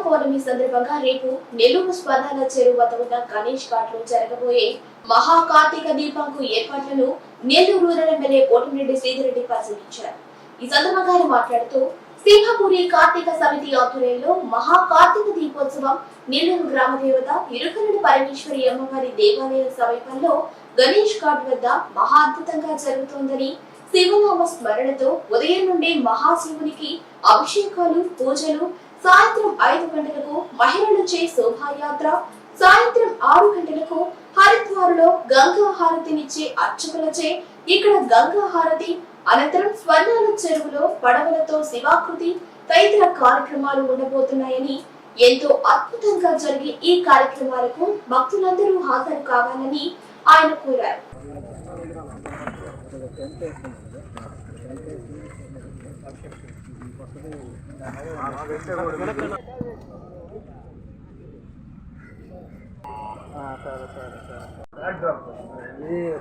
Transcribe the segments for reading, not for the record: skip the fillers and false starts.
పౌర్ణమి సందర్భంగా రేపు నెల్లూరు స్వర్ణాల చెరువు వద్ద ఉన్న గణేష్ ఘాట్ లో జరగబోయే మహా కార్తీక దీపంకు ఏర్పాట్లను నెల్లూరు రూరల్ ఎమ్మెల్యే కోటమిరెడ్డి శ్రీధర్రెడ్డి పరిశీలించారు. ఈ సందర్భంగా ఆయన మాట్లాడుతూ సింహపురి కార్తీక సమితి ఆధ్వర్యంలో మహా కార్తీక దీపోత్సవం నెల్లూరు గ్రామ దేవత ఇరుకరుడు పరమేశ్వరి అమ్మవారి దేవాలయం సమీపంలో గణేష్ ఘాట్ వద్ద మహా అద్భుతంగా జరుగుతోందని, శివనామ స్మరణతో ఉదయం నుండి మహాశివునికి అభిషేకాలు, పూజలు, సాయంత్రం 5 గంటలకు మహిళలచే శోభాయాత్ర, సాయంత్రం 6 గంటలకు హరిద్వార్లో గంగా హారతినిచ్చే అర్చకులచే ఇక్కడ గంగా హారతి, అనంతరం స్వర్ణాల చెరువులో పడవలతో శివాకృతి తదితర కార్యక్రమాలు ఉండబోతున్నాయని, ఎంతో అద్భుతంగా జరిగే ఈ కార్యక్రమాలకు భక్తులందరూ హాజరు కావాలని ఆయన కోరారు.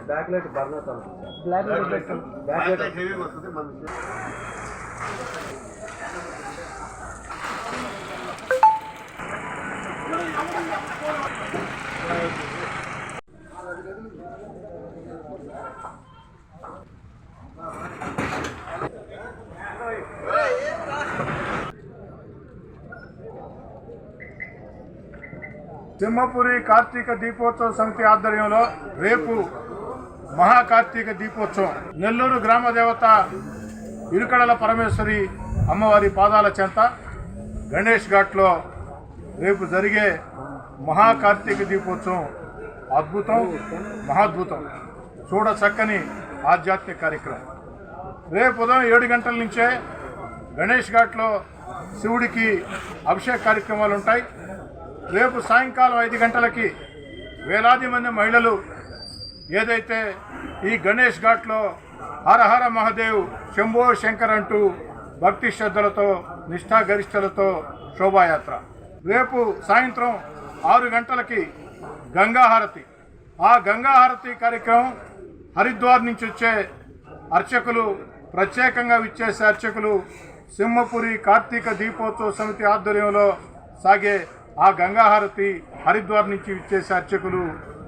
బ్యాక్ లైట్ బర్న్ అవుతాం. బ్యాక్ లైట్ హెవీ వస్తుంది మనకి. సింహపురి కార్తీక దీపోత్సవ సమితి ఆధ్వర్యంలో రేపు మహాకార్తీక దీపోత్సవం నెల్లూరు గ్రామ దేవత ఇరుకడల పరమేశ్వరి అమ్మవారి పాదాల చెంత గణేష్ ఘాట్లో రేపు జరిగే మహాకార్తీక దీపోత్సవం అద్భుతం, మహాద్భుతం, చూడ చక్కని ఆధ్యాత్మిక కార్యక్రమం. రేపు ఉదయం 7 గంటల నుంచే గణేష్ ఘాట్లో శివుడికి అభిషేక కార్యక్రమాలు ఉంటాయి. రేపు సాయంకాలం 5 గంటలకి వేలాది మంది మహిళలు ఏదైతే ఈ గణేష్ ఘాట్లో హర హర మహాదేవ్, శంభో శంకర్ అంటూ భక్తి శ్రద్ధలతో, నిష్ఠాగరిష్టలతో శోభాయాత్ర. రేపు సాయంత్రం 6 గంటలకి గంగాహారతి. ఆ గంగాహారతి కార్యక్రమం హరిద్వార్ నుంచి వచ్చే అర్చకులు, ప్రత్యేకంగా విచ్చేసే అర్చకులు సింహపురి కార్తీక దీపోత్సవ సమితి ఆధ్వర్యంలో సాగే ఆ గంగాహారతి, హరిద్వార్ నుంచి విచ్చేసే అర్చకులు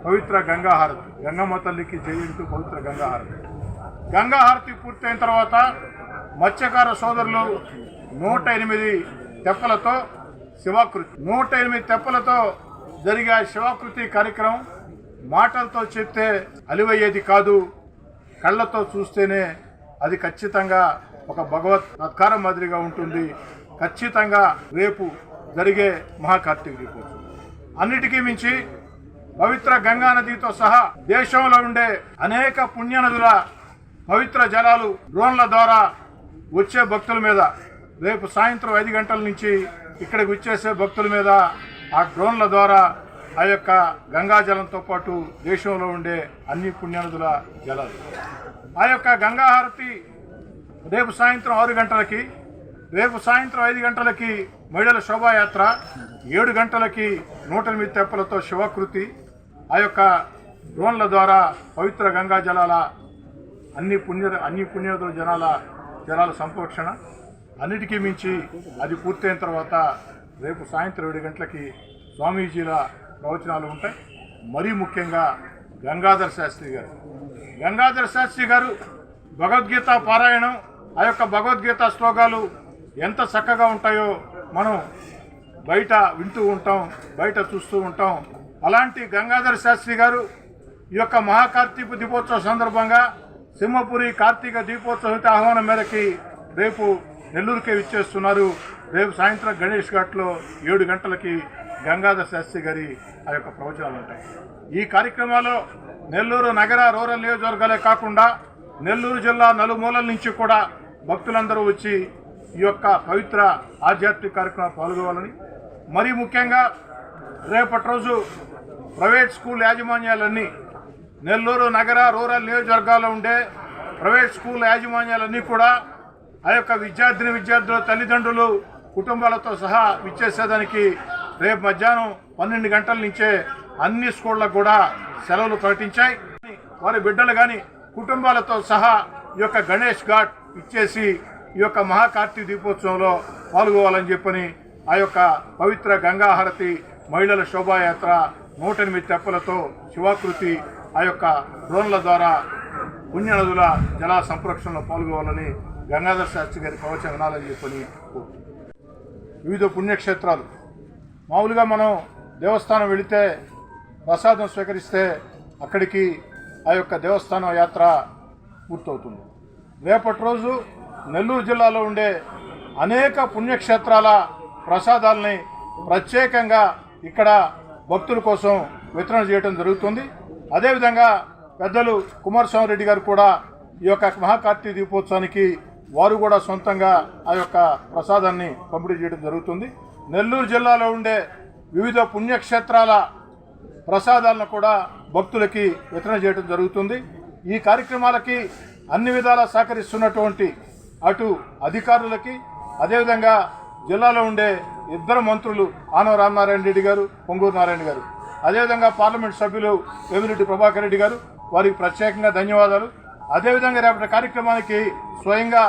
పవిత్ర గంగాహారతి, గంగమ్మ తల్లికి జయంతు పవిత్ర గంగాహారతి. గంగాహారతి పూర్తయిన తర్వాత మత్స్యకార సోదరులు 108 తెప్పలతో శివాకృతి, 108 తెప్పలతో జరిగే శివాకృతి కార్యక్రమం మాటలతో చెప్తే అలివయ్యేది కాదు, కళ్ళతో చూస్తేనే అది ఖచ్చితంగా ఒక భగవత్ నత్కారం మాదిరిగా ఉంటుంది. ఖచ్చితంగా రేపు జరిగే మహాకార్తీక దీపోత్సవం అన్నిటికీ మించి పవిత్ర గంగా నదితో సహా దేశంలో ఉండే అనేక పుణ్యనదుల పవిత్ర జలాలు డ్రోన్ల ద్వారా వచ్చే భక్తుల మీద రేపు సాయంత్రం 5 గంటల నుంచి ఇక్కడికి వచ్చేసే భక్తుల మీద ఆ డ్రోన్ల ద్వారా ఆ యొక్క గంగా జలంతో పాటు దేశంలో ఉండే అన్ని పుణ్యనదుల జలాలు, ఆ యొక్క గంగాహారతి రేపు సాయంత్రం 6 గంటలకి, రేపు సాయంత్రం 5 గంటలకి మహిళల శోభాయాత్ర, 7 గంటలకి 108 తెప్పలతో శివాకృతి, ఆ యొక్క డ్రోన్ల ద్వారా పవిత్ర గంగా జలాల అన్ని పుణ్యనదుల జలాల సంరక్షణ. అన్నిటికీ మించి అది పూర్తయిన తర్వాత రేపు సాయంత్రం 7 గంటలకి స్వామీజీల ప్రవచనాలు ఉంటాయి. మరీ ముఖ్యంగా గంగాధర శాస్త్రి గారు భగవద్గీత పారాయణం, ఆ యొక్క భగవద్గీత శ్లోకాలు ఎంత చక్కగా ఉంటాయో మనం బయట వింటూ ఉంటాం, బయట చూస్తూ ఉంటాం. అలాంటి గంగాధర శాస్త్రి గారు ఈ యొక్క మహాకార్తీక దీపోత్సవ సందర్భంగా సింహపురి కార్తీక దీపోత్సవ ఆహ్వానం మేరకి రేపు నెల్లూరుకే విచ్చేస్తున్నారు. రేపు సాయంత్రం గణేష్ ఘాట్లో 7 గంటలకి గంగాధర శాస్త్రి గారి ఆ యొక్క ప్రవచనాలు ఉంటాయి. ఈ కార్యక్రమాల్లో నెల్లూరు నగర రూరల్ నియోజకవర్గాలే కాకుండా నెల్లూరు జిల్లా నలుమూలల నుంచి కూడా భక్తులందరూ వచ్చి ఈ యొక్క పవిత్ర ఆధ్యాత్మిక కార్యక్రమాలు పాల్గొవాలని, మరీ ముఖ్యంగా రేపటి రోజు ప్రైవేట్ స్కూల్ యాజమాన్యాలన్నీ, నెల్లూరు నగర రూరల్ నియోజకవర్గాల్లో ఉండే ప్రైవేట్ స్కూల్ యాజమాన్యాలన్నీ కూడా ఆ యొక్క విద్యార్థుల తల్లిదండ్రులు కుటుంబాలతో సహా విచ్చేసేదానికి రేపు మధ్యాహ్నం 12 గంటల నుంచే అన్ని స్కూళ్ళకు కూడా సెలవులు ప్రకటించాయి. వారి బిడ్డలు కానీ కుటుంబాలతో సహా ఈ యొక్క గణేష్ ఘాట్ ఇచ్చేసి ఈ యొక్క మహాకార్తీక దీపోత్సవంలో పాల్గొవాలని చెప్పని ఆ యొక్క పవిత్ర గంగాహారతి, మహిళల శోభాయాత్ర, 108 తెప్పలతో శివాకృతి ఆ యొక్క డ్రోన్ల ద్వారా పుణ్యనదుల జల సంరక్షణలో పాల్గొవాలని గంగాధర శాస్త్రి గారి ప్రవచనం వినాలని చెప్పని వివిధ పుణ్యక్షేత్రాలు. మామూలుగా మనం దేవస్థానం వెళితే ప్రసాదం స్వీకరిస్తే అక్కడికి ఆ యొక్క దేవస్థానం యాత్ర పూర్తవుతుంది. రేపటి రోజు నెల్లూరు జిల్లాలో ఉండే అనేక పుణ్యక్షేత్రాల ప్రసాదాలని ప్రత్యేకంగా ఇక్కడ భక్తుల కోసం వితరణ చేయడం జరుగుతుంది. అదేవిధంగా పెద్దలు కుమారస్వామి రెడ్డి గారు కూడా ఈ యొక్క మహాకార్తీక దీపోత్సవానికి వారు కూడా సొంతంగా ఆ యొక్క ప్రసాదాన్ని పంపిణీ చేయడం జరుగుతుంది. నెల్లూరు జిల్లాలో ఉండే వివిధ పుణ్యక్షేత్రాల ప్రసాదాలను కూడా భక్తులకి వితరణ చేయడం జరుగుతుంది. ఈ కార్యక్రమాలకి అన్ని విధాలా సహకరిస్తున్నటువంటి అటు అధికారులకి, అదేవిధంగా జిల్లాలో ఉండే ఇద్దరు మంత్రులు ఆనవ రామనారాయణ రెడ్డి గారు, పొంగూరు నారాయణ గారు, అదేవిధంగా పార్లమెంట్ సభ్యులు వేమిరెడ్డి ప్రభాకర్ రెడ్డి గారు, వారికి ప్రత్యేకంగా ధన్యవాదాలు. అదేవిధంగా రేపటి కార్యక్రమానికి స్వయంగా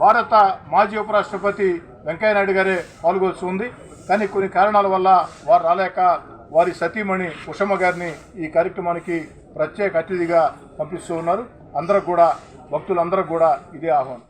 భారత మాజీ ఉపరాష్ట్రపతి వెంకయ్యనాయుడు గారే పాల్గొల్సి ఉంది. కానీ కొన్ని కారణాల వల్ల వారు రాలేక వారి సతీమణి ఉషమ్మ గారిని ఈ కార్యక్రమానికి ప్రత్యేక అతిథిగా పంపిస్తూ ఉన్నారు. అందరూ కూడా భక్తులందరూ కూడా ఇదే ఆహ్వానం.